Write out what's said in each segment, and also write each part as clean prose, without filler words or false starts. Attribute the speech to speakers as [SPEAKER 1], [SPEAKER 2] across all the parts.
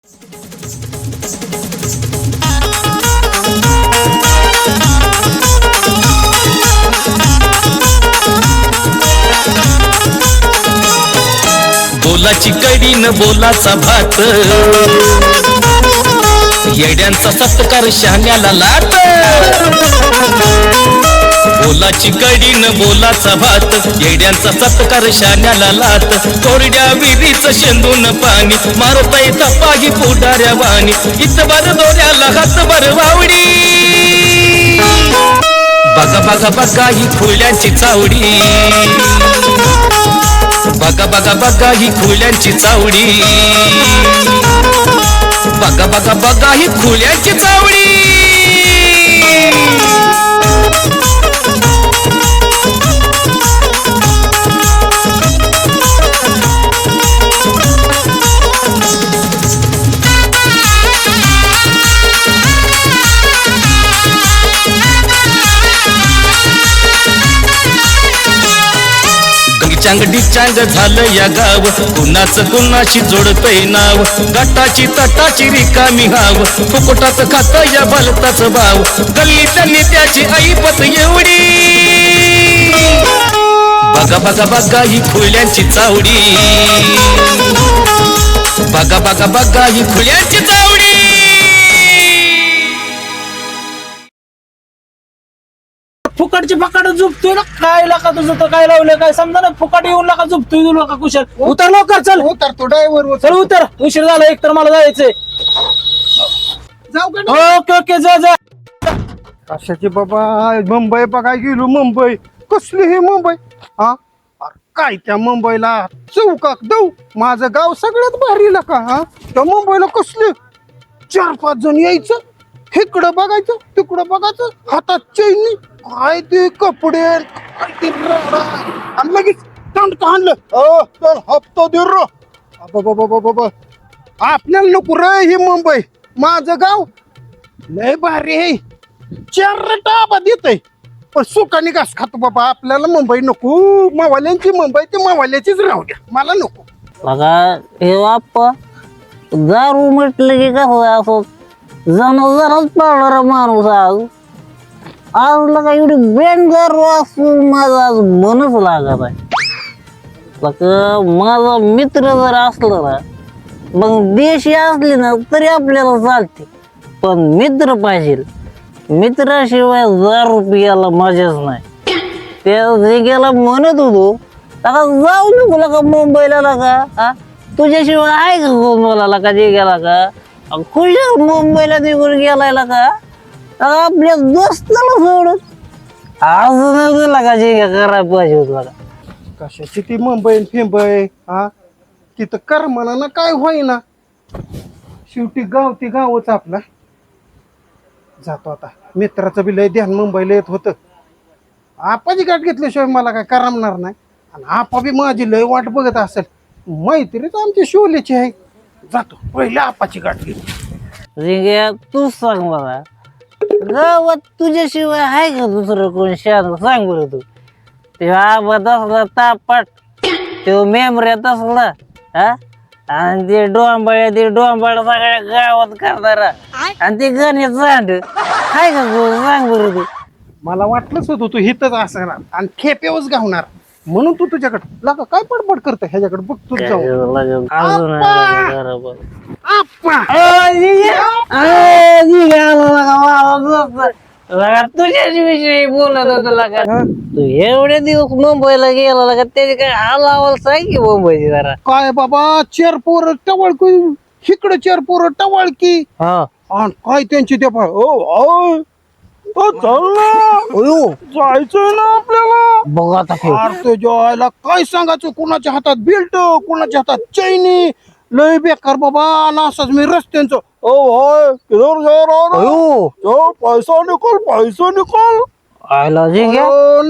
[SPEAKER 1] बोलाची कडी न बोलाचा भात, येड्यांचा सत्कार शहाण्याला लाट. बोलाची कडी न बोलाचा भात, येड्यांचा सत्कार शहाण्याला लाट. कोरड्या विहिरीचं शेंदून पाणी मारता येता पाही पोटाऱ्या वाणी. इतभर दोऱ्याला हातभर वावडी, बघा बघा बघा ही खुल्यांची चावडी. बघा बघा बघा ही खुल्यांची चावडी. बघा बघा बघा ही खुल्यांची चावडी. चांगडी चांग झालं या गाव, कुणाचं कुणाशी जोडतय नाव. गटाची तटाची रिकामी हाव, फुकटाच खात या भलताच भाव. गल्लीतल्या नेत्याची ऐपत एवढी, बघा बघा बघा ही खुल्यांची चावडी. बघा बघा बघा ही खुल्यांची चावडी.
[SPEAKER 2] फुकटची फकाट झुपतोय ना काय लाका तुझं तर काय लावलं काय समजा ना. फुकट येऊन लाका झुपतोय तुला का कुशल. उतर लवकर चल.
[SPEAKER 3] उतर तो ड्रायव्हर
[SPEAKER 2] चल उतर, उशीर झाला एक तर मला जायचंय.
[SPEAKER 3] जाऊ का
[SPEAKER 2] ओके ओके जा जा.
[SPEAKER 3] कशाची बाबा मुंबई बघाय गेलो. मुंबई कसली ही मुंबई हा. अरे काय त्या मुंबईला चौकाक दऊ. माझं गाव सगळ्यात भारी का हा. त्या मुंबईला कसले 4-5 जण यायचं, इकडं बघायचं तिकडं बघायचं, हातात चैनी काय ते कपडे काय ते राडा. आणि लगेच तंट आणलं तर हप्ता दे रो. बाबा आपल्याला नको रे ही मुंबई. माझं गाव लय भारी आहे. 4 टाबा देतय पण सुखाने घास खातो बाबा. आपल्याला मुंबई नको. मावाल्यांची मुंबई ते मावाल्याचीच राहू द्या, मला नको.
[SPEAKER 4] बघा हे बाप्पा, दारू म्हटलं की कसं असं जनावरच पाळणारा माणूस आज लगा एवढी बेंगार वाचून माझा आज मनच लागत आहे. माझा मित्र जर असला ना मग देशी असली ना तरी आपल्याला चालते, पण मित्र पाहिजे. मित्राशिवाय दारू पियाला मजाच नाही. त्या जागेला म्हणत होतो लगा जाऊ नको लगा मुंबईला लगा. तुझ्याशिवाय आहे का मला लगा जे गेला का खुश मुंबईला निघून गेलाय का आपल्या दोस्ताला सोडून. अजून लागा जे करायला पाहिजे होत बघा.
[SPEAKER 3] कशाची ती मुंबई फिंबई हा. तिथं करमना ना काय होईना. शेवटी गाव ती गावच आपला. जातो आता. मित्राचं बी लय ध्यान मुंबईला येत होतं. आपाची गाठ घेतल्याशिवाय मला काय करमणार नाही. आणि आपा बी माझी लय वाट बघत असेल. मैत्रीच आमची शिवलेची आहे. जातो पहिले आपाची गाठ घेतो.
[SPEAKER 4] तू सांग मला गावात तुझ्याशिवाय आहे का दुसरं कोण शान सांग बरं तू. ते आबाद असला तापाट, तो मेमऱ्यात असला हा, आणि ते डोंबाळ्या सगळ्या गावात करणारा, आणि ते गणेश झाड आहे का कोण सांग बरं तू.
[SPEAKER 3] मला वाटलंच होतं तू हितच असणार आणि खेपेवच गावणार म्हणून तू तुझ्याकडे लगा काय पडपड करत ह्याच्याकडे बघ तू जाऊ.
[SPEAKER 4] तुझ्याच विषयी बोलत होत तू एवढे दिवस मुंबईला गेला का त्याची काय हाल हवाल सांग की मुंबईची जरा.
[SPEAKER 3] काय बाबा 4 पोरं टवळकी इकडे 4 पोरं टवळकी काय त्यांची ते जायचंय ना आपल्याला.
[SPEAKER 4] बघा आता
[SPEAKER 3] जेवायला काय सांगायचं. कुणाच्या हातात बेल्ट, कुणाच्या हातात चैनी. लय बेकार बाबा. असाच मी रस्त्यांचं पैसा निकोल
[SPEAKER 4] आयला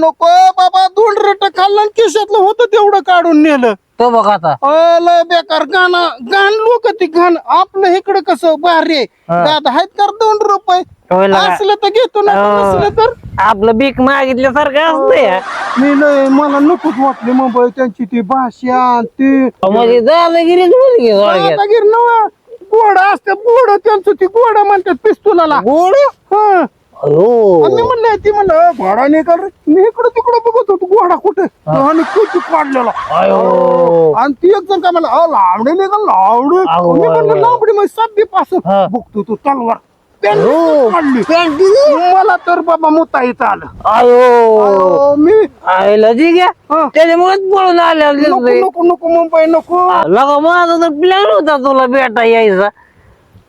[SPEAKER 3] नको बाबा. 2 रट खाल्लं केशातलं होतं तेवढं काढून नेलं.
[SPEAKER 4] तो बघ आता
[SPEAKER 3] लय बेकार घाण लोक ती घाण. आपलं इकडे कसं भारी दादा आहेत कर 2 रुपये असलं तर घेतो ना, नसलं तर
[SPEAKER 4] आपलं बीक मागितल्यासारखं असतंय.
[SPEAKER 3] मी लय मला नकोच वाटली मुंबई. त्यांची ती भाषा ती
[SPEAKER 4] म्हणजे दादागिरी
[SPEAKER 3] दादागिरी नव्ह गोड असते गोड त्यांचं ती गोड म्हणतात पिस्तुलाला
[SPEAKER 4] गोड
[SPEAKER 3] हा
[SPEAKER 4] अयो
[SPEAKER 3] मी म्हणलं ती म्हणलं घोडा निघाल रे मी इकडं तिकडं बघत होतो घोडा कुठे आणि किती काढलेला
[SPEAKER 4] अयो
[SPEAKER 3] आणि ती एक जण काय म्हणलं लांबडे निघाल लांबडे
[SPEAKER 4] अहो,
[SPEAKER 3] मी म्हणलं
[SPEAKER 4] अहो.
[SPEAKER 3] लांबडी मग साप पासून
[SPEAKER 4] हा.
[SPEAKER 3] बघतो तू तलवार
[SPEAKER 4] अहो.
[SPEAKER 3] काढली मला तर बाबा मुता येतं आलं
[SPEAKER 4] अयो
[SPEAKER 3] मी
[SPEAKER 4] आयला जी घ्या
[SPEAKER 3] हा.
[SPEAKER 4] त्याच्यामुळेच पळून आल्या
[SPEAKER 3] नको नको नको मुंबई नको
[SPEAKER 4] लगा माझा तर प्लॅन होता तुला भेटा यायचा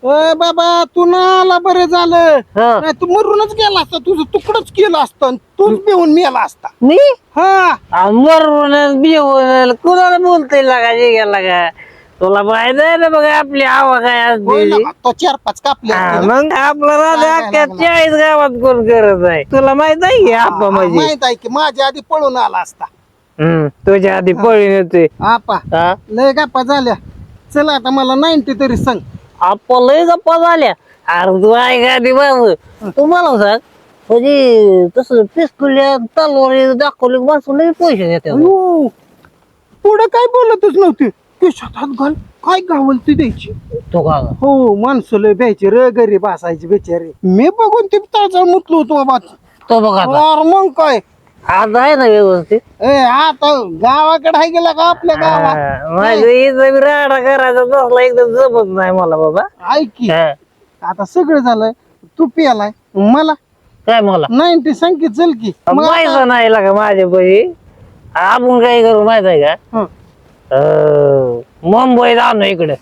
[SPEAKER 3] ओय बाबा तू ना आला बरं झालं
[SPEAKER 4] हा.
[SPEAKER 3] नाही तू मरूनच गेला असता तुझं तुकडच केलं असतं आणि तूच पिऊन मेला असता
[SPEAKER 4] मी
[SPEAKER 3] हा
[SPEAKER 4] मरून बिवून कुणाला बोलतोय लागा जे गेला का तुला माहित आहे ना बघा आपली हवा काय
[SPEAKER 3] होय
[SPEAKER 4] असते
[SPEAKER 3] ना, तो 4-5 कापले असते ना.
[SPEAKER 4] मग आपलं राजा
[SPEAKER 3] नाही,
[SPEAKER 4] अख्ख्या
[SPEAKER 3] नाही,
[SPEAKER 4] 40 गावात कोण करत आहे तुला माहित आहे की आपा म्हणजे
[SPEAKER 3] माहित आहे की माझ्या आधी पळून आला असता
[SPEAKER 4] तुझ्या आधी पळून येते
[SPEAKER 3] आपा लय गप्पा झाल्या चला आता मला 90 तरी सांग
[SPEAKER 4] आपा लय गप्पा झाल्या अरे तू आहे का आधी बाबू तुम्हाला सांग म्हणजे तसं पिस्तुल्या तलवारी दाखवली माणसं लय पैसे देतात
[SPEAKER 3] अयो, पुढं काय बोलतच नव्हते केशात हात घाल काय गावल ती द्यायची
[SPEAKER 4] तो का
[SPEAKER 3] हो माणसं लय द्यायची रे गरीब असायची बेचारे मी बघून ती तळजळ मुतलो होतो बाबा
[SPEAKER 4] तो बघा आता.
[SPEAKER 3] अरे मग काय
[SPEAKER 4] आज आहे ना व्यवस्थित
[SPEAKER 3] ए आता गावाकडे आहे गेला का आपल्या गावात
[SPEAKER 4] माझं इथं बी राडा करायचा तसला एकदम जमत नाही मला बाबा
[SPEAKER 3] ऐक की
[SPEAKER 4] हा.
[SPEAKER 3] आता सगळं झालंय तू पियालाय मला
[SPEAKER 4] काय मला
[SPEAKER 3] 90 संख्येत चल की मग आता-
[SPEAKER 4] पैसा नाही लागा माझ्या पैसे आपण काय करू माहित आहे का
[SPEAKER 3] हं.
[SPEAKER 4] मुंबईत आणू इकडे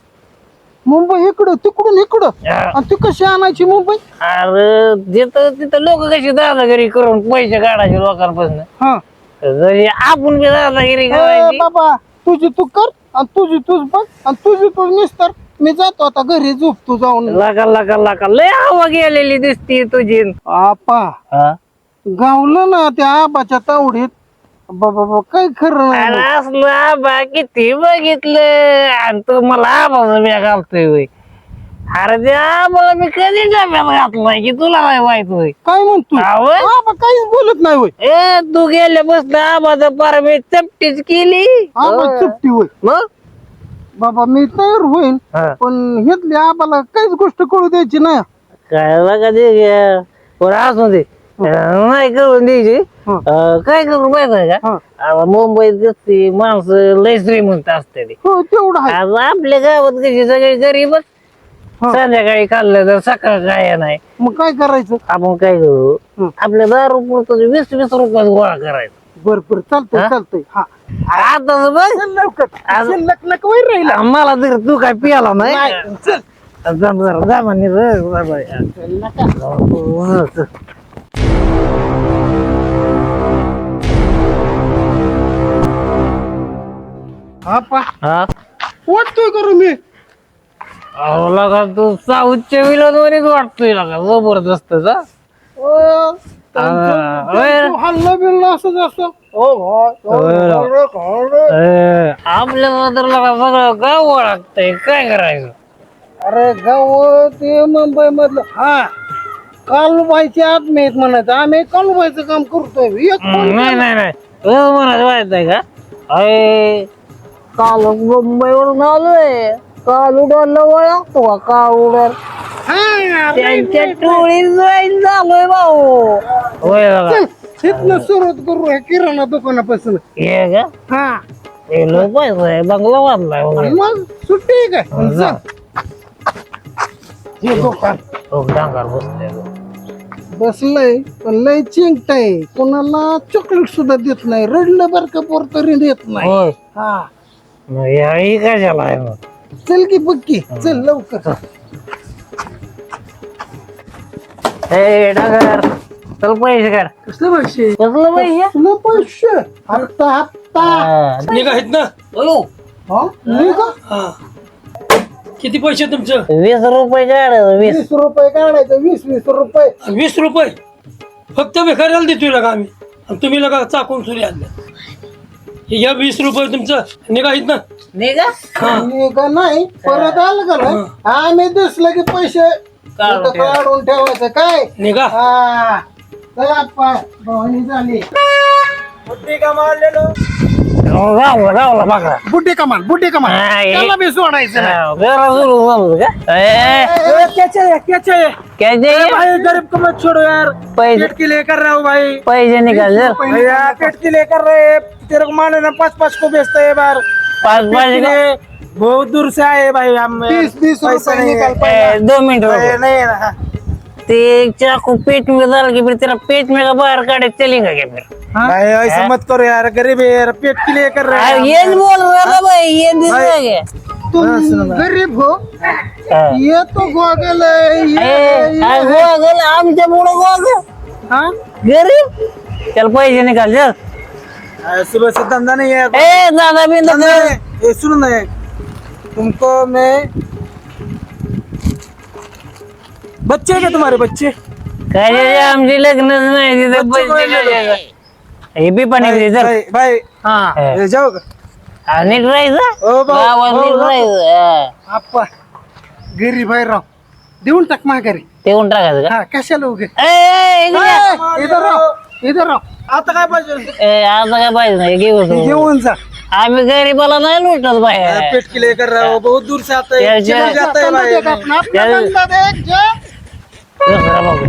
[SPEAKER 3] मुंबई इकडं तिकडून इकडं आणि ती कशी आणायची मुंबई
[SPEAKER 4] अरे तिथं लोक कशी दादागिरी करून पैसे काढायचे लोकांपासून
[SPEAKER 3] हा
[SPEAKER 4] जरी आपण बी दादागिरी
[SPEAKER 3] ए,
[SPEAKER 4] करायची
[SPEAKER 3] बाबा तुझी तू कर आणि तुझी तूच बघ आणि तुझी तू निस्तर मी जातो आता घरी झोपतो जाऊन
[SPEAKER 4] लाका लाका लाका लय हवा गेलेली दिसती तुझी
[SPEAKER 3] आपा गावलं ना त्या आबाच्या तावडीत बाबा काय खरं नाही
[SPEAKER 4] अरे
[SPEAKER 3] मग.
[SPEAKER 4] असलं आबा किती बघितलं आणि तू मला आबाचा बॅग घालतोय होय अरे त्या आबाला मी कधी डब्यात घातलाय की तुला नाही माहित होय
[SPEAKER 3] काय म्हणतो
[SPEAKER 4] आवय?
[SPEAKER 3] आबा काहीच बोलत नाही होय
[SPEAKER 4] ए तू गेल्या बसला आबाचं पार मी चपटीच केली
[SPEAKER 3] आबा चुपटी होय
[SPEAKER 4] मग
[SPEAKER 3] बाबा मी तयार होईन
[SPEAKER 4] हा.
[SPEAKER 3] पण घेतली आबाला काहीच गोष्ट कळू द्यायची नाही
[SPEAKER 4] काय बघा ते पण असू दे नाही करून द्यायची
[SPEAKER 3] हा.
[SPEAKER 4] काय करू माहित आहे का
[SPEAKER 3] हा.
[SPEAKER 4] आता मुंबईत दिसते माणसं लय श्रीमंत असते ते
[SPEAKER 3] हो तेवढं आहे
[SPEAKER 4] आज आपल्या गावात कशी सगळे गरीबच
[SPEAKER 3] हा.
[SPEAKER 4] संध्याकाळी खाल्लं तर सकाळ काय नाही
[SPEAKER 3] मग काय करायचं
[SPEAKER 4] आपण काय करू
[SPEAKER 3] हं.
[SPEAKER 4] आपल्या 10 रुपये 20-20 रुपयात गोळा करायचा
[SPEAKER 3] बर बर चालतंय
[SPEAKER 4] हा?
[SPEAKER 3] चालतंय हा
[SPEAKER 4] आता बघ
[SPEAKER 3] चल लवकर
[SPEAKER 4] आज-
[SPEAKER 3] शिल्लक नक वैर राहिला
[SPEAKER 4] मला तर तू काय पियाला नाही
[SPEAKER 3] नाही, चल
[SPEAKER 4] जा म्हणे
[SPEAKER 3] चल नका. आपा
[SPEAKER 4] हा
[SPEAKER 3] वाटतोय करू मी
[SPEAKER 4] अहो लगा तू साऊथच्या विनोद मध्येच वाटतोय लगा जबरदस्त जा
[SPEAKER 3] हल्ला बिल्ला असंच असं
[SPEAKER 4] आपल्याला तर लगा सगळं गाव ओळखतंय काय करायचं
[SPEAKER 3] अरे गाव ते मुंबई मधलं हा कालूबाईच्या आत्मेत म्हणायचं आम्ही कालूबाईचं काम करतोय एक फोन
[SPEAKER 4] नाही नाही नाही तुझं म्हणायचं माहित आहे का अरे काल मुंबईवरून आलोय काल उडरला ओळखतो का काल उडर
[SPEAKER 3] हा,
[SPEAKER 4] त्यांच्या टोळीत जॉईन झालोय भाऊ होय बघा
[SPEAKER 3] चल, तिथनं सुरुवात करू या किराणा दुकानापासून
[SPEAKER 4] हे का
[SPEAKER 3] हा
[SPEAKER 4] हे लो पैसा बंगला बांधलाय
[SPEAKER 3] आणि
[SPEAKER 4] वगैरे
[SPEAKER 3] मग सुट्टी आहे काय
[SPEAKER 4] जा.
[SPEAKER 3] चल. हे दुकान
[SPEAKER 4] हो डांगर बसले
[SPEAKER 3] बसलंय पण लय चिंगताय कोणाला चॉकलेट सुद्धा देत नाही रडलं बर का पोर तरी देत नाही
[SPEAKER 4] होय
[SPEAKER 3] हा
[SPEAKER 4] मग याही कशाला आहे मग
[SPEAKER 3] चल की बघ की चल लवकर
[SPEAKER 4] हे डांगर चल पैसे काढ
[SPEAKER 3] कसले पैसे
[SPEAKER 4] कसलं पैसे
[SPEAKER 3] कसले पैसे हप्ता हप्ता
[SPEAKER 1] निघा आहेत ना
[SPEAKER 3] हा? नाही का?
[SPEAKER 1] किती पैसे तुमचं
[SPEAKER 4] 20 रुपये काढ 20
[SPEAKER 3] 20 रुपये काढायचं 20 रुपये
[SPEAKER 1] 20 रुपये फक्त भिकाऱ्याला देतोय लगा आम्ही आणि तुम्ही लगा चाकून सुरी आणलं हे घ्या 20 रुपये तुमचं निघा आहेत ना
[SPEAKER 4] निघा
[SPEAKER 3] आणि का नाही परत आलं का नाही आम्ही दिसलं की पैसे
[SPEAKER 4] काढून
[SPEAKER 3] इथं काढून ठेवायचं काय
[SPEAKER 1] निघा
[SPEAKER 3] हा चला भवानी झाली बुद्धी का मारलेलो
[SPEAKER 4] गावला बघा
[SPEAKER 3] बुड्ढे कमाल
[SPEAKER 4] हा, हे-
[SPEAKER 3] त्याला बी सोडायचं नाही.
[SPEAKER 4] जरा सुरू झालं का क्या चाहिए
[SPEAKER 2] भाई गरीब को मत छोड़ो यार,
[SPEAKER 4] पैसे
[SPEAKER 2] पेट के लिए कर रहा हूँ भाई।
[SPEAKER 4] पैसे निकाल दे
[SPEAKER 2] भैया पेट के लिए कर रहे हैं, तेरे को माने ना 5-5 को बेचते हैं बार।
[SPEAKER 4] पाच
[SPEAKER 2] पेट
[SPEAKER 4] पाच
[SPEAKER 2] के लिए बहुत दूर से आए भाई हम।
[SPEAKER 3] 20
[SPEAKER 2] पैसा
[SPEAKER 3] रुपये
[SPEAKER 2] नहीं है।
[SPEAKER 3] निकाल
[SPEAKER 4] 2 मिनट
[SPEAKER 2] भाई,
[SPEAKER 4] रुको।
[SPEAKER 2] नहीं है ना।
[SPEAKER 4] ते चाकू पेट में डाल के फिर तेरा पेट में का बाहर काटे चलेगा क्या फिर
[SPEAKER 2] भाई ऐसा मत करो यार, गरीब है यार, पेट के लिए कर रहे हैं हम।
[SPEAKER 4] ये बोल रहा था भाई ये दिन
[SPEAKER 2] भाई।
[SPEAKER 4] रह गया
[SPEAKER 3] तुम गरीब हो
[SPEAKER 4] हाँ.
[SPEAKER 3] ये तो गोगल है
[SPEAKER 4] गोगल आमच्या पुढे गोगल
[SPEAKER 2] हाँ?
[SPEAKER 4] गरीब चल पैसे निकाल चल
[SPEAKER 2] सुबह से धंधा नहीं है।
[SPEAKER 4] ए दादा भी
[SPEAKER 2] धंधा है। ये सुनो ना, तुमको मैं, बच्चे क्या तुम्हारे बच्चे?
[SPEAKER 4] काय आमची लग्नच नाही तिथे
[SPEAKER 2] बच्चे
[SPEAKER 4] पैसे
[SPEAKER 2] कोण
[SPEAKER 4] काय हे बी पण
[SPEAKER 2] भाई,
[SPEAKER 4] चल
[SPEAKER 2] भाई, भाई,
[SPEAKER 3] हाँ
[SPEAKER 2] ये जाओ
[SPEAKER 4] नीट राहायचं
[SPEAKER 2] ओ भाऊ,
[SPEAKER 4] गावात
[SPEAKER 2] ओ
[SPEAKER 4] नीट
[SPEAKER 2] भाऊ.
[SPEAKER 4] राहायचं
[SPEAKER 3] आप्पा गरीब आहे राव देऊन टाक माघारी.
[SPEAKER 4] तेवून टाकायचं का
[SPEAKER 3] हा कशाला उगे
[SPEAKER 4] इकडे ये.
[SPEAKER 3] इधर राव
[SPEAKER 2] आता काय पाहिजे?
[SPEAKER 4] आता काय पाहिजे नाही घेऊ तू.
[SPEAKER 3] घेऊन जा.
[SPEAKER 4] आम्ही गरीबाला नाही लुटत बाहेर
[SPEAKER 2] पेट के लिए कर रहा हो, बहुत दूर से आता है,
[SPEAKER 4] क्या-
[SPEAKER 2] चले जाता है
[SPEAKER 3] धंदा
[SPEAKER 2] भाई।
[SPEAKER 3] देख अपना
[SPEAKER 4] चल.
[SPEAKER 3] धंदा देख जा.
[SPEAKER 4] दुसरा बघू.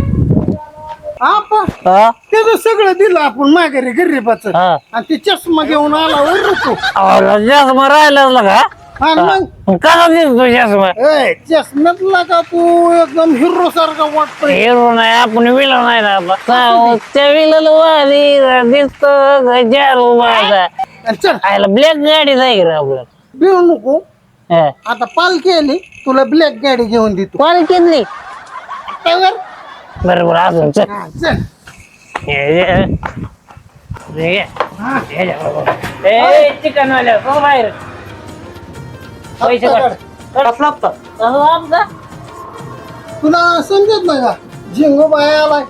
[SPEAKER 3] आप्पा
[SPEAKER 4] हा?
[SPEAKER 3] त्याचं सगळं दिलं आपण माघारी गरीबाचं
[SPEAKER 4] हा.
[SPEAKER 3] आणि ते चष्मा घेऊन आला वर ऋतू.
[SPEAKER 4] अहो, चष्मा राहिलाच का
[SPEAKER 3] आणि मग
[SPEAKER 4] मग कसा दिसतो चष्मा
[SPEAKER 3] ए, चष्म्यातला का तू एकदम हिरो सारखा वाटतोय.
[SPEAKER 4] हिरो नाही आपण विलन नाही ना आपला सावं, त्या विलन वाली दिसतो गजारू माझा
[SPEAKER 3] आणि चल
[SPEAKER 4] आयला ब्लॅक गाडी जाईल रे आपल्याला
[SPEAKER 3] बिळू नको.
[SPEAKER 4] हा.
[SPEAKER 3] आता पालखी आली तुला ब्लॅक गाडी घेऊन देतो.
[SPEAKER 4] कोण किती
[SPEAKER 3] त्यावर
[SPEAKER 4] बरोबर अजून चल
[SPEAKER 3] हा, चल
[SPEAKER 4] चिकन वाल्या हो बाहेर पैसे काढ.
[SPEAKER 3] तुला समजत नाही का झिंगो बाय आलाय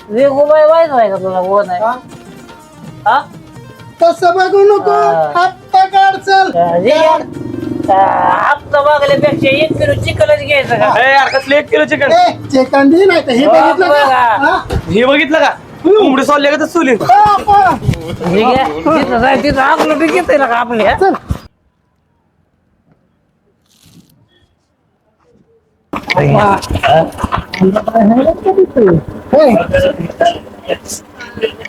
[SPEAKER 4] वेगोबाई व्हायचं आहे का तुला कोण आहे
[SPEAKER 3] हा?
[SPEAKER 4] हा?
[SPEAKER 3] तसं बघू नको.
[SPEAKER 4] हा.
[SPEAKER 3] हप्ता काढ चल.
[SPEAKER 4] हप्ता बघल्यापेक्षा 1 किलो चिकनच घ्यायचं का
[SPEAKER 2] यार कसले 1 किलो चिकन?
[SPEAKER 3] ए, चिकन नाही तर हे बघितलं का
[SPEAKER 4] बघा.
[SPEAKER 3] हा?
[SPEAKER 2] हे बघितलं का? कोंबडी सोडले का सोली?
[SPEAKER 3] बापा.
[SPEAKER 4] ठीक आहे तिथं जाय तिथं आपलं बी घेतोय ना का आपल्या
[SPEAKER 3] चल होय.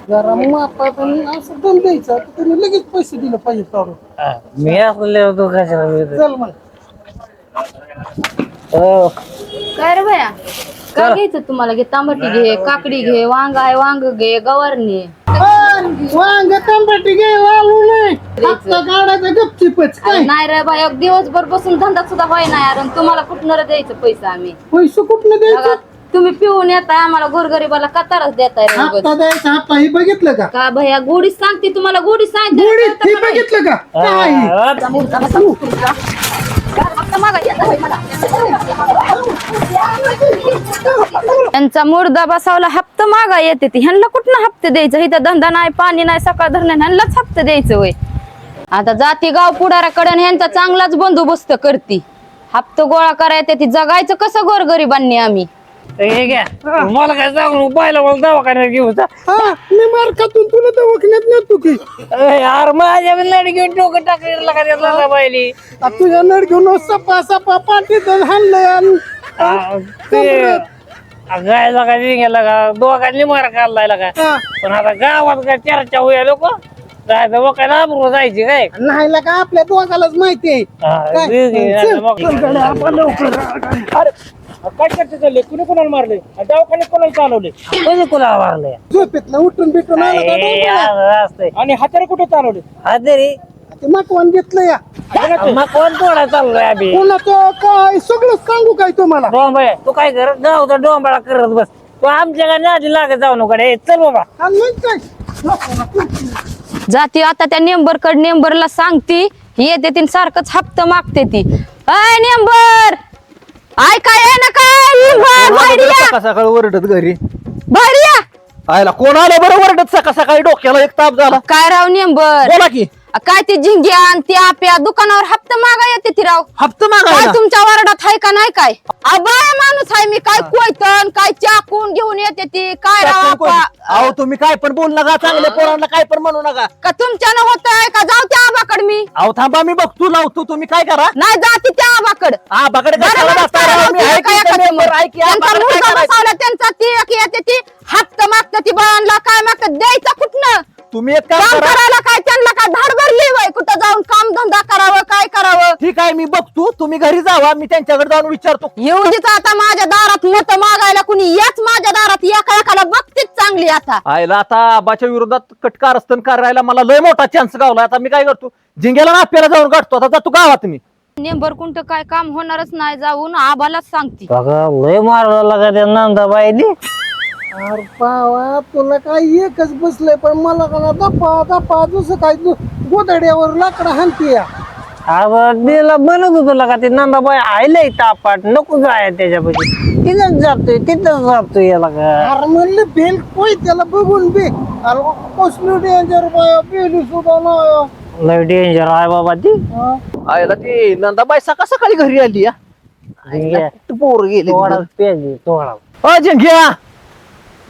[SPEAKER 3] जरा मापात आणि असं दम द्यायचा तर तुम्ही लगेच पैसे दिले पाहिजे काढून.
[SPEAKER 4] मी असले होतो कशाला मी
[SPEAKER 3] चल मग
[SPEAKER 4] हो
[SPEAKER 5] काय रे भया काय घ्यायचं तुम्हाला? घे तांबटी घे, काकडी घे, वांग आहे वांग घे, गवारणी आहे.
[SPEAKER 3] वांग टमाटे घे लालू नाही हप्ता काढायचा गपचिपच
[SPEAKER 5] अरे
[SPEAKER 3] काय
[SPEAKER 5] नाही रे भया दिवसभर बसून धंदा सुद्धा व्हाय नाही यार, आणि तुम्हाला कुठनं द्यायचं पैसा आम्ही?
[SPEAKER 3] पैसे कुठनं
[SPEAKER 5] बघा,
[SPEAKER 3] द्यायचं.
[SPEAKER 5] तुम्ही पिऊन येताय आम्हाला गोरगरीबाला कतारच देताय रे उगाच.
[SPEAKER 3] हप्ता द्यायचा हप्ता हे बघितलं का
[SPEAKER 5] का भया गोडी सांगते तुम्हाला, गोडी
[SPEAKER 3] गोडी हे
[SPEAKER 5] सांगते
[SPEAKER 3] बघितलं का काय
[SPEAKER 5] त्यांचा मुर्दा बसावला हप्ता मागा येते ती, ह्यांना कुठनं हप्ते द्यायचं? इथं धंदा नाही, पाणी नाही, सकाळ धरणं ह्यांनाच हप्ते द्यायचं वय. आता जाती गाव पुढाऱ्याकडे ह्यांचा चांगलाच बंदोबस्त करती. हप्ता गोळा करायचे ती, जगायचं कसं गोरगरिबांनी आम्ही?
[SPEAKER 4] हे घ्या मला काय सांगू पाहिलं मला दवाखान्यात घेऊ होता
[SPEAKER 3] हा मी मार्कातून तुला दवाखान्यात नेतो की
[SPEAKER 4] यार माझ्या लढ घेऊन डोकं टाकलेलं का त्याला पाहिली
[SPEAKER 3] आ, तुझ्या नड घेऊन सपा सपा पाठीत हाणलंय
[SPEAKER 4] गायला का निघाला का दोघांनी मार काढलाय का
[SPEAKER 3] हा.
[SPEAKER 4] पण आता गावात काय चर्चा होया लोक जायचं काय लांबरू जायची काय
[SPEAKER 3] नाही का आपल्या दोघालाच माहिती आहे
[SPEAKER 4] हा,
[SPEAKER 3] काय?
[SPEAKER 4] चल,
[SPEAKER 3] चल, गड्या, आपण लवकर.
[SPEAKER 2] काय करते चालले? कुणी कोणाला मारले? दवाखान्यात कोणाला चालवले?
[SPEAKER 4] कधी कुणाला मारलंय
[SPEAKER 3] झोपेतनं उठून बिटून आलं का डोक्याला?
[SPEAKER 4] असतंय
[SPEAKER 2] आणि हाताने कुठे चालवले?
[SPEAKER 4] हा तरी
[SPEAKER 3] ते मकवान घेतलं या
[SPEAKER 4] मग कोण तोडा चाललोय आम्ही
[SPEAKER 3] कोणाचं काय सगळं सांगू काय तुम्हाला
[SPEAKER 4] डोंबळे तू काय कर गावचा डोंबळा करत बस तू आमच्या गाडी आधी लागत जाऊ नको रे चल बाबा
[SPEAKER 3] आणि मग काय
[SPEAKER 5] जाती आता त्या नेंबरकड नेंबरला सांगती, येते ती सारखंच हप्ता मागते ती. अय नेंबर ऐका ये ना काय बाहेर या,
[SPEAKER 6] सकाळ सकाळी ओरडत घरी
[SPEAKER 5] बाहेर या.
[SPEAKER 6] आयला कोण आलं बरं ओरडत सकाळ सकाळी डोक्याला एक ताप झाला
[SPEAKER 5] काय राव नेंबर?
[SPEAKER 6] बोला की
[SPEAKER 5] काय ते झिंग्या आणि ते आप्या दुकानावर हप्ता मागा येते ती राव.
[SPEAKER 6] हप्ता
[SPEAKER 5] काय
[SPEAKER 6] मागायला
[SPEAKER 5] तुमच्या वार्डात आहे का नाही? काय बाय माणूस आहे मी, काय कोयतन काय चाकून घेऊन येते ती काय राव
[SPEAKER 6] त्यातून कोण-
[SPEAKER 5] आपा?
[SPEAKER 6] अहो तुम्ही काय पण बोल नका चांगल्या पोरांना काय पण म्हणू नका
[SPEAKER 5] का तुमच्यानं होतंय का? जाऊ त्या
[SPEAKER 6] अहो थांबा मी बघतो लावतो तुम्ही काय करा
[SPEAKER 5] नाही जाती त्या आबाकड
[SPEAKER 6] आबाकडे कशाला जाता राव? मी आहे की इथं member, आहे की आबाकडे काय करायचं?
[SPEAKER 5] त्यांचा ती एक येते ती हप्ता मागतात ती बाळांना काय मागतात द्यायचा कुठनं
[SPEAKER 6] तुम्ही एक काम
[SPEAKER 5] काम
[SPEAKER 6] करा
[SPEAKER 5] करायला काय त्यांना काय धाड भरली वय कुठं जाऊन काम धंदा करावं काय करावं
[SPEAKER 6] ठीक आहे मी बघतो तुम्ही घरी जावा मी त्यांच्याकडे जाऊन विचारतो
[SPEAKER 5] एवढीच आता माझ्या दारात मत मागायला कुणी याच माझ्या दारात एका एकाला बघतीच चांगली आता
[SPEAKER 6] आयला आता आबाच्या विरोधात कटकारस्थान करायला मला लय मोठा चान्स गावला आता मी काय करतो जिंग्याला नाप्याला जाऊन गाठतो आता जातो गावात मी
[SPEAKER 5] नेंबर कुंठ काय काम होणारच नाही जाऊन आबालाच सांगती
[SPEAKER 4] बघा लय मारला लागा त्या नंदाबाईनी
[SPEAKER 3] अरे पावा तुला काय एकच बसलंय पण मला का ना दपा दपा दुसरं काय गोदड्यावर लाकडा हाणतीय
[SPEAKER 4] अगं तिला बनत होतो लागा ते नंदाबाई आयलंय तापाट नको जाय त्याच्यापाशी तिथंच जातोय याला का
[SPEAKER 3] अरे म्हणलं बेल कोय त्याला बघून बे अरे कसलं डेंजर बाया बेली सुद्धा नाही
[SPEAKER 4] लय डेंजर आहे बाबा ती
[SPEAKER 6] आयला ती नंदाबाई सकाळ सकाळी घरी आली या पोर गेली
[SPEAKER 4] तोडाच पेजी तोडा
[SPEAKER 6] अ जिंग्या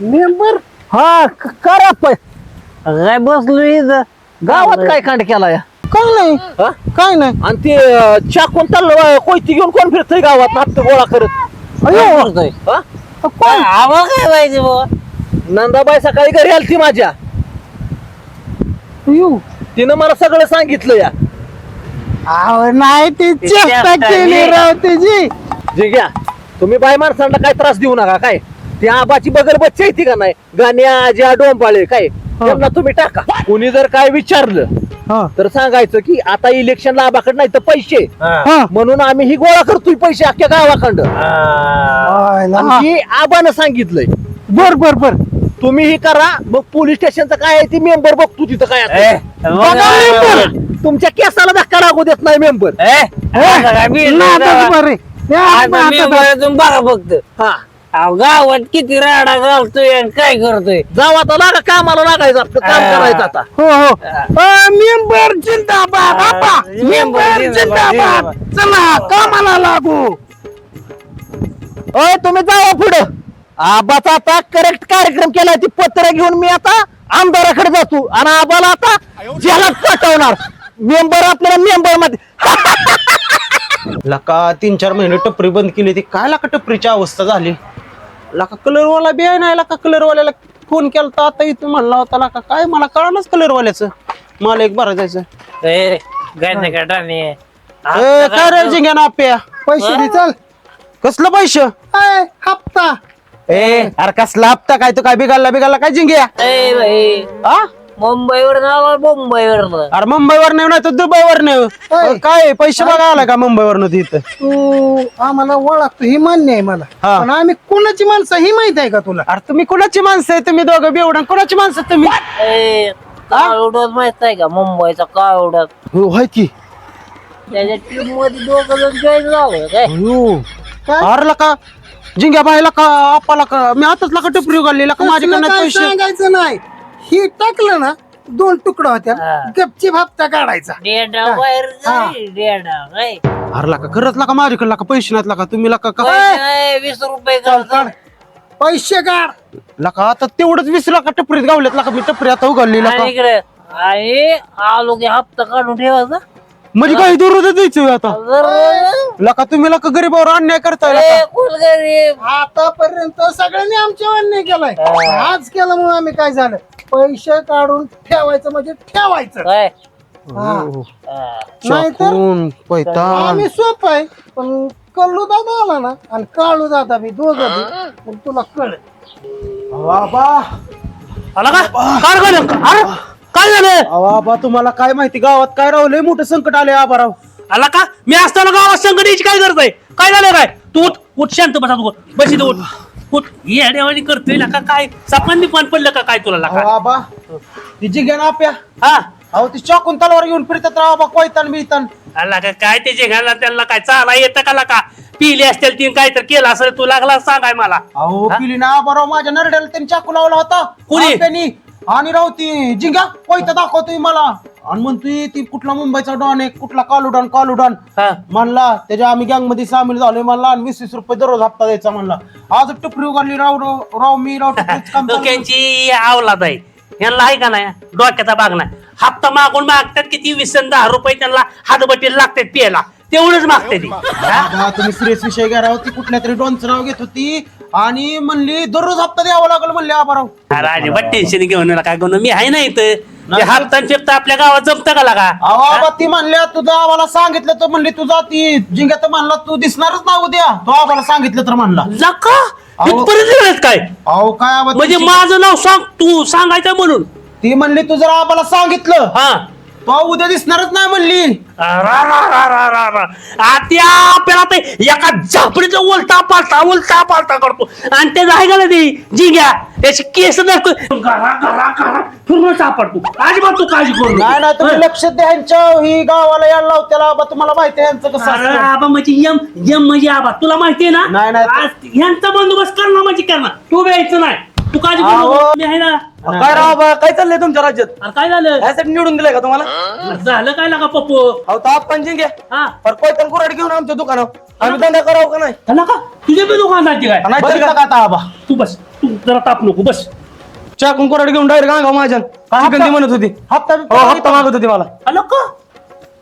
[SPEAKER 3] मेंबर
[SPEAKER 6] हा करा
[SPEAKER 4] काय बसलो इथं
[SPEAKER 6] गावात काय कांड केला या
[SPEAKER 3] काय नाही
[SPEAKER 6] हा?
[SPEAKER 3] काय नाही
[SPEAKER 6] आणि ते चाकून कोयती घेऊन कोण फिरतय गावात नाट्य गोळा करत
[SPEAKER 4] अयो करतोय
[SPEAKER 6] हा?
[SPEAKER 4] आम्हाला काय पाहिजे बाबा
[SPEAKER 6] नंदाबाई सकाळी घरी आलती माझ्या
[SPEAKER 3] येऊ
[SPEAKER 6] तिनं मला सगळं सांगितलं या
[SPEAKER 3] अहो नाही ती चेष्टा केली राव त्याची
[SPEAKER 6] जिंग्या तुम्ही बाय माणसांना काय त्रास देऊ नका काय ती आबाची बगल बच्ची येते का नाही गाण्या आज्या डोंबाळे काय त्यांना तुम्ही टाका कुणी जर काय विचारलं
[SPEAKER 3] हा
[SPEAKER 6] तर सांगायचं की आता इलेक्शनला आबाकडे नाही तर पैसे
[SPEAKER 3] हा
[SPEAKER 6] म्हणून आम्ही ही गोळा करतोय पैसे अख्ख्या गावाकडं
[SPEAKER 3] आयला.
[SPEAKER 6] आणि ही आबानं सांगितलंय
[SPEAKER 3] बर बर बर
[SPEAKER 6] तुम्ही ही करा मग पोलीस स्टेशनचं काय आहे ती मेंबर बघतो तिथं काय असेल. बघा member. तुमच्या केसाला धक्का लागू देत नाही मेंबर
[SPEAKER 3] नादाच बरे
[SPEAKER 4] बघा फक्त
[SPEAKER 6] हा
[SPEAKER 4] अहो, गावात किती राडा घालतोय आणि काय करतोय
[SPEAKER 6] जाऊ आता लागा कामाला लागायचं आपलं काम करायचं आता
[SPEAKER 3] हो हो मेंबर जिंदाबाद आपा मेंबर जिंदाबाद चला कामाला लागू
[SPEAKER 6] ओय तुम्ही जावा पुढं आबाचा आता करेक्ट कार्यक्रम केलाय ती पत्र घेऊन मी आता आमदाराकडे जातो आणि आबाला आता जेलात पाठवणार मेंबर आपल्याला मेंबर मध्ये
[SPEAKER 2] लका 3-4 महिने टपरी बंद केली ती काय लका टपरीची अवस्था झाली लका कलरवाला बी आहे नाही लका कलरवाल्याला फोन केला तर आता इथं म्हणला होता लका काय मला कळालंच कलरवाल्याचं मला एक बरं जायचं काय रे जिंग्या ना आप्या
[SPEAKER 3] पैसे दे चल
[SPEAKER 2] कसलं पैसे
[SPEAKER 3] ए, हप्ता
[SPEAKER 2] ए अरे कसला हप्ता काय तू काय बिघाडला काय जिंग्या हा
[SPEAKER 4] मुंबईवर ना मुंबईवर
[SPEAKER 2] अरे मुंबईवर नाही तर दुबईवर नाही काय पैसे बघा आला का मुंबईवर तिथं
[SPEAKER 3] तू आम्हाला ओळखतो ही मान्य आहे मला
[SPEAKER 2] हा.
[SPEAKER 3] पण आम्ही कोणाची माणसं ही माहित आहे का तुला
[SPEAKER 2] अरे तुम्ही कोणाची माणसं आहे तुम्ही दोघं बेवडं कोणाची माणसं आहे तुम्ही
[SPEAKER 4] काळवडात माहित आहे का मुंबईचा काळवडात
[SPEAKER 2] हो हाय की
[SPEAKER 4] त्याच्या टीम मध्ये 2 जण जॉईन झालं काय
[SPEAKER 2] हो अरे लका जिंग्या बाईला का आपाला का मी आताच लका टपरी उघडली का माझ्याकडे
[SPEAKER 3] तसलं
[SPEAKER 2] नाही
[SPEAKER 3] काय
[SPEAKER 2] पैसे
[SPEAKER 3] सांगायचं नाही ही टाकलं ना 2 तुकडा होत्या गपचीप हप्ता काढायचा
[SPEAKER 4] डेडा बाहेर जाई, डेडा काय
[SPEAKER 2] अरे लका खरंच लका माझ्याकडे लका पैसे नाहीत लका तुम्ही लका का
[SPEAKER 4] पैसे नाही, 20 रुपये
[SPEAKER 3] काढ पैसे काढ
[SPEAKER 2] लका आता तेवढंच 20 लाखा टपरीत गावलेत लका मी टपरी आता उघडली लका
[SPEAKER 4] इकडे आणि आलो की हप्ता काढून ठेवायचा
[SPEAKER 2] म्हणजे काही दूर द्यायचं आता
[SPEAKER 4] जर
[SPEAKER 2] लका तुम्ही लका गरीबावर अन्याय करताय लका.
[SPEAKER 4] कोण गरीब
[SPEAKER 3] आतापर्यंत सगळ्यांनी आमच्या अन्याय केलाय आज केलं म्हणून आम्ही काय झालं पैसे काढून ठेवायचं म्हणजे ठेवायचं
[SPEAKER 4] काय
[SPEAKER 3] नाहीतर
[SPEAKER 2] चाकून, पैतान.
[SPEAKER 3] आम्ही सोप आहे पण कल्लू दादा आला ना आणि काळू दादा बी दोघं बी मग तुला कळ
[SPEAKER 2] बाबा
[SPEAKER 6] आला का काय झालं? अरे, काय झालं
[SPEAKER 2] बाबा तुम्हाला काय माहिती गावात काय राहलंय मोठं संकट आलंय आबाराव
[SPEAKER 6] आला का मी असताना गावात संकटाची काय गरज आहे काय झालं काय तू उठ शांत बसा तू बस इथं उठ ही अडेवाणी करतोय का काय सपान पान पडलं का काय तुला लाका
[SPEAKER 2] बाबा ती जिंग्या ना आप्या
[SPEAKER 6] हा
[SPEAKER 2] अहो ती चाकून तलवार घेऊन फिरतात राव बाबा कोयतान बितान
[SPEAKER 6] आला का काय त्याचे घाला त्यांना काय चाला येतं का लाका पिली असतील तीन काय तर केलं असेल तू लागला सांगाय मला
[SPEAKER 2] अहो पिली ना आबाराव माझ्या नरड्याला त्यांनी चाकू लावला होता
[SPEAKER 6] कोणी?
[SPEAKER 2] आप्यानी. आणि राव ती जिंग्या कोयता दाखवतोय मला आणि म्हणतोय ती कुठला मुंबईचा डॉन आहे कुठला कालुडॉन
[SPEAKER 6] हा.
[SPEAKER 2] म्हणला त्याच्या आम्ही गँग मध्ये सामील झालोय म्हणला आणि 20-20 रुपये दररोज हप्ता द्यायचा म्हणला आज टपरी उघडली राव मी राव टपरीचं काम चालू.
[SPEAKER 6] डोक्यांची आवलाद आहे यांना आहे का नाही डोक्याचा भाग नाही
[SPEAKER 7] हप्ता मागून मागतात किती 20 आणि 10 रुपये त्यांना हातबटीला लागतात प्यायला तेवढंच मागते ती
[SPEAKER 2] आबा, तुम्ही सिरियस विषय घ्या राव. ती कुठल्या तरी डॉनचं नाव घेत होती आणि म्हणली दररोज हप्ता द्यावा लागेल म्हणले आबाराव.
[SPEAKER 7] अरे अजिबात टेन्शन घेऊन नका काय घेऊन मी आहे ना इथं ते हप्ता फिरता आपल्या गावात जमतं का लागा
[SPEAKER 2] अहो आबा, ती म्हणल्या तुझं आम्हाला सांगितलं तर म्हणली तुझा ती जिंक्या तर म्हणला तू दिसणारच ना उद्या. तो आम्हाला सांगितलं तर म्हणला.
[SPEAKER 7] लका इथपर्यंत गेलेत काय
[SPEAKER 2] अहो काय आबा,
[SPEAKER 7] म्हणजे
[SPEAKER 2] तुमची-
[SPEAKER 7] माझं नाव सांग तू सांगायचं म्हणून
[SPEAKER 2] ती म्हणली तू जर आम्हाला सांगितलं
[SPEAKER 7] हा
[SPEAKER 2] तो उद्या दिसणारच नाही म्हणली.
[SPEAKER 7] त्या आपल्याला ते एका झापडीचा उलटा पालटा करतो आणि ते आहे का ती जिंग्या त्याची केस धरतो घरा घरा घरा पूर्ण सापडतो अजिबात तू काळजी करू नको.
[SPEAKER 2] नाही नाही, तुम्ही लक्ष द्या ह्यांच्या ही गावाला यायला लावत्याला आबा. तुम्हाला माहिती आहे ह्यांचं कसं
[SPEAKER 7] अरे
[SPEAKER 2] असतं.
[SPEAKER 7] आबा म्हणजे यम यम म्हणजे आबा तुला माहितीये ना
[SPEAKER 2] नाही, नाही.
[SPEAKER 7] आज ह्यांचा बंदोबस्त करणार म्हणजे करणार तू यायचं नाही तू काळजी करू नको.
[SPEAKER 2] अहो.
[SPEAKER 7] मी आहे ना
[SPEAKER 6] काय राव बा, काय चाललंय तुमच्या राज्यात?
[SPEAKER 7] अरे काय झालं
[SPEAKER 6] यासाठी निवडून दिलंय का तुम्हाला?
[SPEAKER 7] झालं काय लागा पप्पू
[SPEAKER 6] अहो तर आपण जिंगे
[SPEAKER 7] हा
[SPEAKER 6] कोयतन कुराड घेऊन आमच्या दुकानावर आम्ही धंदा करावं का नाही?
[SPEAKER 7] झालं का तुझे बी दुकान जायचे काय
[SPEAKER 6] नाहीतर
[SPEAKER 2] बघितलं
[SPEAKER 6] का?
[SPEAKER 2] का आता आबा?
[SPEAKER 7] तू बस तू जरा ताप नको बस
[SPEAKER 6] चाकून कुराड घेऊन डायरेक्ट गांगाव माझ्या
[SPEAKER 2] हप्ता?
[SPEAKER 6] म्हणत होती
[SPEAKER 2] हप्ता
[SPEAKER 6] हो हप्ता मागत होती मला.
[SPEAKER 7] आलं का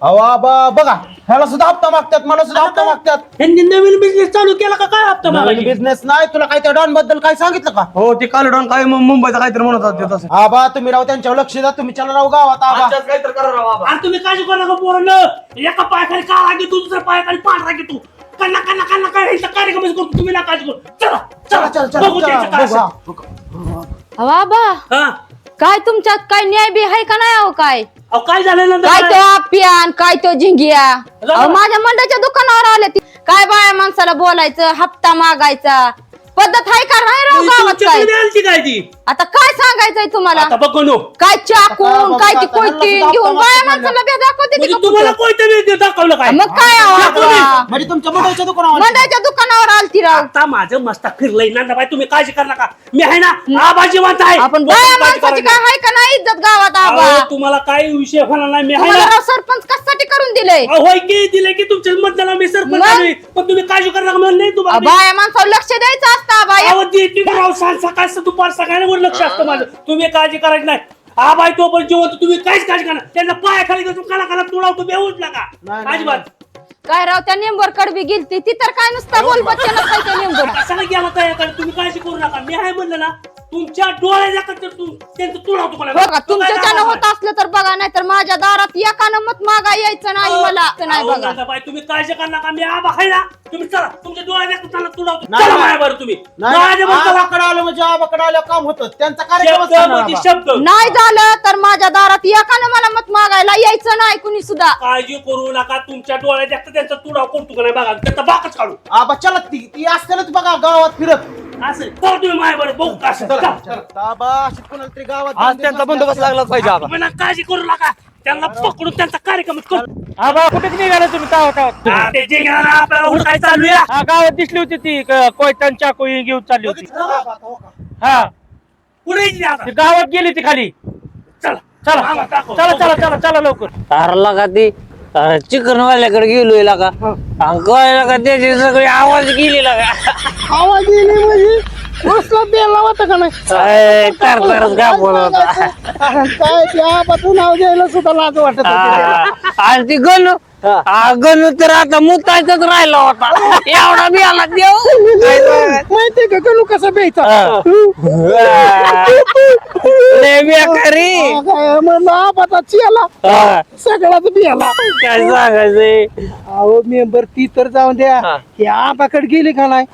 [SPEAKER 2] अहो आबा बघा, ह्याला सुद्धा हप्ता मागतात, मला सुद्धा हप्ता मागतात.
[SPEAKER 7] यांनी नवीन बिझनेस चालू केला का काय हप्ता मागायची
[SPEAKER 2] बिझनेस नाही. तुला काय त्या डॉन बद्दल काय सांगितलं का?
[SPEAKER 6] हो ते कालडॉन काय मुंबईचा काहीतरी म्हणत होते तसं.
[SPEAKER 2] आबा तुम्ही राव त्यांच्यावर लक्ष द्या. तुम्ही चला राव गावात आबा.
[SPEAKER 6] आमच्यात काहीतरी करा राव बाबा.
[SPEAKER 7] अरे तुम्ही काळजी करू नका पोरांनो एका पायाखाली काळा घेतो दुसऱ्या पायाखाली पांढरा घेतो कन्ना कन्ना कन्ना काय कार्यक्रमच करतो तुम्ही ना काळजी करू चला
[SPEAKER 2] चला चला चला
[SPEAKER 7] बघू त्यांचं काय
[SPEAKER 2] चला,
[SPEAKER 7] असेल.
[SPEAKER 2] बघू, हा.
[SPEAKER 5] बाबा
[SPEAKER 7] हा
[SPEAKER 5] काय तुमच्यात काय न्याय बी आहे का नाही अहो काय
[SPEAKER 7] अहो काय झालं नंतर
[SPEAKER 5] काय तो आप्यान काय तो झिंगिया
[SPEAKER 7] जाऊ.
[SPEAKER 5] अहो, माझ्या मंडळाच्या दुकानावर आले ती काय बाया माणसाला बोलायचं हप्ता मागायचा पद्धत आहे का नाही राव गावात काय
[SPEAKER 7] आलती काय ती
[SPEAKER 5] आता काय सांगायचंय तुम्हाला
[SPEAKER 7] आता बघ नो
[SPEAKER 5] काय
[SPEAKER 2] आता
[SPEAKER 5] चाकून
[SPEAKER 2] बघा,
[SPEAKER 5] काय ती
[SPEAKER 2] आता ह्यांना
[SPEAKER 5] कोयती
[SPEAKER 2] सुद्धा
[SPEAKER 5] घेऊन
[SPEAKER 2] हप्ता
[SPEAKER 5] बाया
[SPEAKER 2] मागतात
[SPEAKER 5] माणसाला बे दाखवते ती
[SPEAKER 7] म्हणजे
[SPEAKER 5] का
[SPEAKER 7] तुम्हाला
[SPEAKER 5] कुठं?
[SPEAKER 7] कोणत्या वेळी दाखवलं काय
[SPEAKER 5] मग काय अहो आता?
[SPEAKER 2] म्हणजे तुमच्या मंडळीच्या दुकानावर
[SPEAKER 5] मंडळाच्या दुकानावर आलती राव
[SPEAKER 7] आता माझं मस्त फिरलंय नंदाबाई तुम्ही काळजी करू नका मी आहे ना आबा जिवंत आहे
[SPEAKER 5] आपण
[SPEAKER 7] तुम्ही
[SPEAKER 5] बाया
[SPEAKER 7] काळजी
[SPEAKER 5] माणसाची
[SPEAKER 7] करू
[SPEAKER 5] काय
[SPEAKER 7] नका.
[SPEAKER 5] आहे का नाही इज्जत गावात आबा
[SPEAKER 7] अहो, तुम्हाला काही विषय होणार नाही मी आहे
[SPEAKER 5] तुम्हाला
[SPEAKER 7] ना
[SPEAKER 5] राव सरपंच कशासाठी करून दिलंय
[SPEAKER 7] अहो, होय की दिले की तुमच्या मतदानाला मी सरपंच
[SPEAKER 5] मग?
[SPEAKER 7] आहे. पण तुम्ही काळजी करू नका म्हणलं नाही तुम्हाला मी.
[SPEAKER 5] बाया माणसावर लक्ष द्यायचं असतं बाया
[SPEAKER 7] अहो, ती राव सकाळ दुपार सगळ्यांवर लक्ष असतं माझं तुम्ही काळजी करायची नाही आबाई तो पण जेवण तुम्ही काहीच काळजी करा त्यांना पायाखाली घेऊन काला काला तुळावतो बेऊच नका
[SPEAKER 2] नाही, नाही.
[SPEAKER 7] अजिबात
[SPEAKER 5] काय राव त्या नेंबर कडबी गेलती ती तर काय नुसतं बोल बच्चन काय त्या नेंबर
[SPEAKER 7] कशाला गेला तयार तुम्ही काळजी करू नका मी आहे म्हणलं ना तुमच्या डोळ्याच्या त्यांचं तुळावतो
[SPEAKER 5] बघा तुमच्याच्यानं होत असलं तर बघा नाही तर माझ्या दारात एकानं मत मागा यायचं नाही मला नाही बघा
[SPEAKER 7] बाई तुम्ही काळजी करू नका मी आबा आहे ना तुम्ही चला तुमच्या डोळ्याच्या त्यांना तुळावतो
[SPEAKER 2] नाही,
[SPEAKER 7] चला
[SPEAKER 2] नाही.
[SPEAKER 7] माझ्याबरोबर तुम्ही
[SPEAKER 2] नाही,
[SPEAKER 7] माझ्याबरोबर चला.
[SPEAKER 2] आबाकडे आलं म्हणजे आबाकडे आलं काम होतं. त्यांचा कार्यक्रम
[SPEAKER 7] शब्द म्हणजे शब्द
[SPEAKER 5] नाही झालं तर माझ्या दारात एकानं मला मत मागायला यायचं नाही कुणी सुद्धा
[SPEAKER 7] काळजी करू नका तुमच्या डोळ्यात जास्त त्यांचा तुडाव करतो का नाही बघा त्याचा बाकच काढू
[SPEAKER 2] आबा चला ती असतेच बघा गावात फिरत.
[SPEAKER 7] असं चला तुम्ही माझ्याबरोबर बघू का असं. चला.
[SPEAKER 2] आबा अशी कोणाला तरी गावात
[SPEAKER 6] आज त्यांचा बंदोबस्त लागलाच पाहिजे आबा.
[SPEAKER 7] तुम्ही ना काळजी करू नका त्यांना पकडून त्यांचा कार्यक्रम करू
[SPEAKER 6] आबा कुठे निघाला तुम्ही
[SPEAKER 7] हा, ते जे घेणार आपल्याला उठाय चालू आहे
[SPEAKER 6] गावात दिसली होती ती कोयतन चाकू घेऊन चालली होती. हा
[SPEAKER 7] पुढे येते आता.
[SPEAKER 6] ती गावात गेली ती खाली.
[SPEAKER 7] चला
[SPEAKER 6] चला
[SPEAKER 7] आम्हाला दाखव.
[SPEAKER 6] चला चला चला चला लवकर.
[SPEAKER 4] अरे का ती चिकन वाल्याकडे गेलोय का कळलं का त्याची सगळी आवाज गेली का
[SPEAKER 3] आवाज येईल म्हणजे कसला बेला होता का नाही?
[SPEAKER 4] तरच का बोलवता
[SPEAKER 3] काय त्या आबाचं नाव घ्यायला सुद्धा लाज वाटत होती.
[SPEAKER 4] आणि ती गणू गणू तर आता मुतायचाच राहिला होता एवढा बी आला देव
[SPEAKER 3] माहितीये का गणू कसा प्यायचा?
[SPEAKER 4] लय बेकारी
[SPEAKER 3] म्हणलं आबाचा चियाला सगळ्याच बियाला.
[SPEAKER 4] काय सांगायचंय
[SPEAKER 3] अहो मेंबर ती तर जाऊन द्या हे आबाकडे गेली का नाही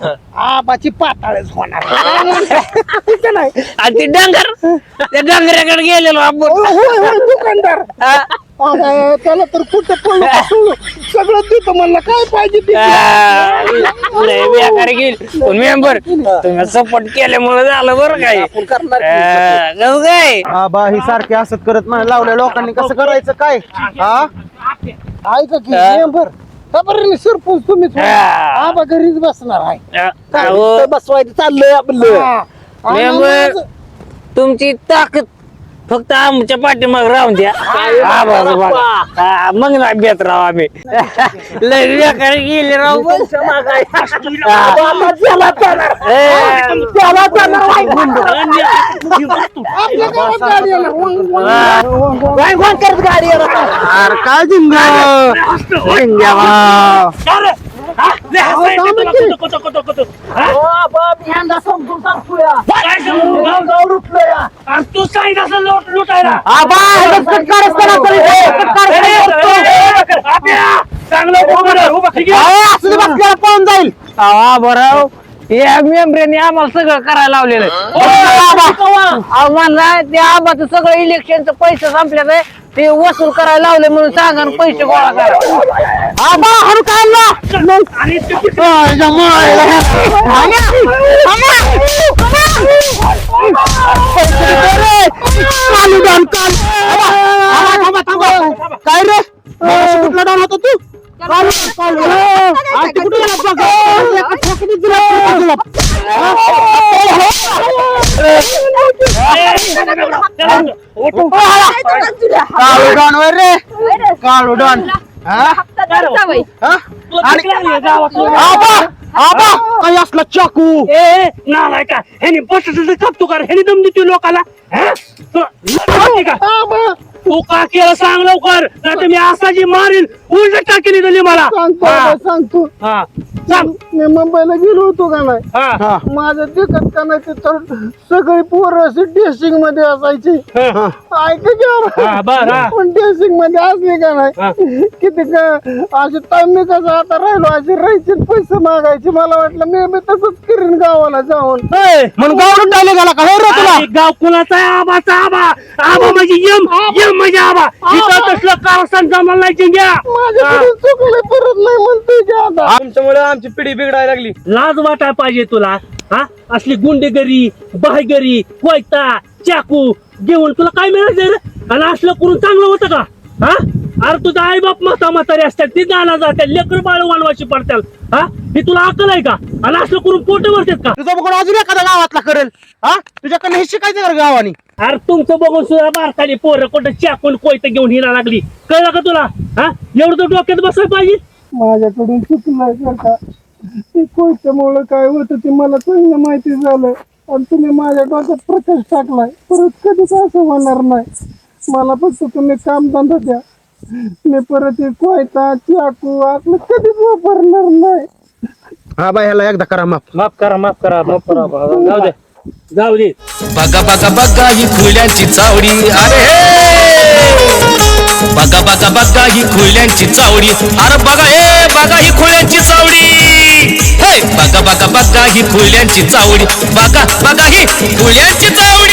[SPEAKER 3] आबाची पाताळच होणार का नाही?
[SPEAKER 4] आणि ती डंगर त्या डंगऱ्याकडे गेलेलो आपण
[SPEAKER 3] होय, होय, दुकानदार अगं, त्याला तर कुठं पळू सगळं देतो म्हणलं काय पाहिजे ते द्या.
[SPEAKER 4] लय बेकारी गेली मेंबर तुम्ही सपोर्ट केल्यामुळे झालं बरं काय कसं काय
[SPEAKER 2] आबा ही सारखी असत करत नाही लावल्या लोकांनी कसं करायचं काय? हा
[SPEAKER 3] ऐका की मेंबर का बरं नाही सरपंच तुम्ही आबा घरीच बसणार आहे
[SPEAKER 4] अहो,
[SPEAKER 3] बसवायचं चाललंय आपलं
[SPEAKER 4] मेंबर तुमची ताकद फक्त आमच्या पाठीमाग राहून द्या हा बरं बघा. हा, मग नाही बेत राव आम्ही लय बेकार गेले राव पण.
[SPEAKER 3] अरे काय जिंगा
[SPEAKER 7] तू सांगितलं असं लुटायला
[SPEAKER 3] पाहून जाईल
[SPEAKER 4] बरं या मेंबरेने आम्हाला सगळं करायला लावलेलं म्हणला त्या आबाचं सगळं इलेक्शनचं पैसे संपले नाही ते वसूल करायला लावले म्हणून सांगा आणि पैसे गोळा करा. आबा हळू
[SPEAKER 3] काय रे कुठला डाल होता तू काळू डॉन काही असला चाकू
[SPEAKER 7] नालाय का ह्यानी बसत कापतो का ह्यानी दम देतो लोकाला तू का केलं सांग लवकर नाही मी असाची मारीन उलट टाकेली दिली मला
[SPEAKER 3] सांगतो
[SPEAKER 7] हा सांग
[SPEAKER 3] मी मुंबईला गेलो होतो का नाही
[SPEAKER 7] हा
[SPEAKER 3] माझं दिसत का नाही तर सगळी पोरं अशी ड्रेसिंग मध्ये असायची
[SPEAKER 7] हा, बर, हा.
[SPEAKER 3] पण ड्रेसिंग मध्ये असले का नाही किती असे टाइम मी कसं आता राहिलो असे राहायचे पैसे मागायचे मला वाटलं मी तसंच करीन गावाला जाऊन
[SPEAKER 7] म्हणून गावडून टाळले गेला का हो रे तुला गाव कुणाचा आहे आबाचा आबा आबा म्हणजे यम यम म्हणजे आबा इथं तसलं कारस्थान जमाल नाही चिंग्या
[SPEAKER 3] माझ्याकडे चुकले परत नाही म्हणतोय की आता
[SPEAKER 2] आमच्यामुळे आमची पिढी बिघडायला लागली.
[SPEAKER 7] लाज वाटाय पाहिजे तुला हा असली गुंडेगरी बाहेगरी कोयता चाकू घेऊन तुला काय मिळायचं रे आणि असलं करून चांगलं होतं का हा अरे तुझा आई बाप म्हातारे असतात ते जाणार जातात लेकर बाळ वाळवायची पडतात हा हे तुला अक्कल आहे का आणि असलं करून पोटे भरतात का
[SPEAKER 3] तुझा बघून अजून एखादा गावातला करेल हा तुझ्याकडनं हे शिकायचं का गावानी
[SPEAKER 7] अरे तुमचं बघून सुद्धा भारताने पोरं कुठं चाकून कोयता घेऊन हिला लागली कळलं का तुला हा एवढं तर डोक्यात बसायला पाहिजे
[SPEAKER 3] माझ्याकडून चुकलंय बरं का ते कोयत्यामुळं काय होतं ते मला चांगलं माहिती झालं आणि तुम्ही माझ्या डोक्यात प्रकाश टाकलाय परत कधीच असं होणार नाही मला फक्त तुम्ही कामधंदा द्या मी परत हे कोयता चाकू आपलं कधीच वापरणार नाही
[SPEAKER 2] हा बाई ह्याला एकदा करा माफ.
[SPEAKER 7] माफ करा जाऊ दे जाऊ दे
[SPEAKER 1] बघा बघा बघा ही खुल्यांची चावडी अरे बघा बघा बघा ही खुल्यांची चावडी अरे बघा हे बघा ही खुल्यांची चावडी हे बघा बघा बघा ही खुल्यांची चावडी बघा बघा ही खुल्यांची चावडी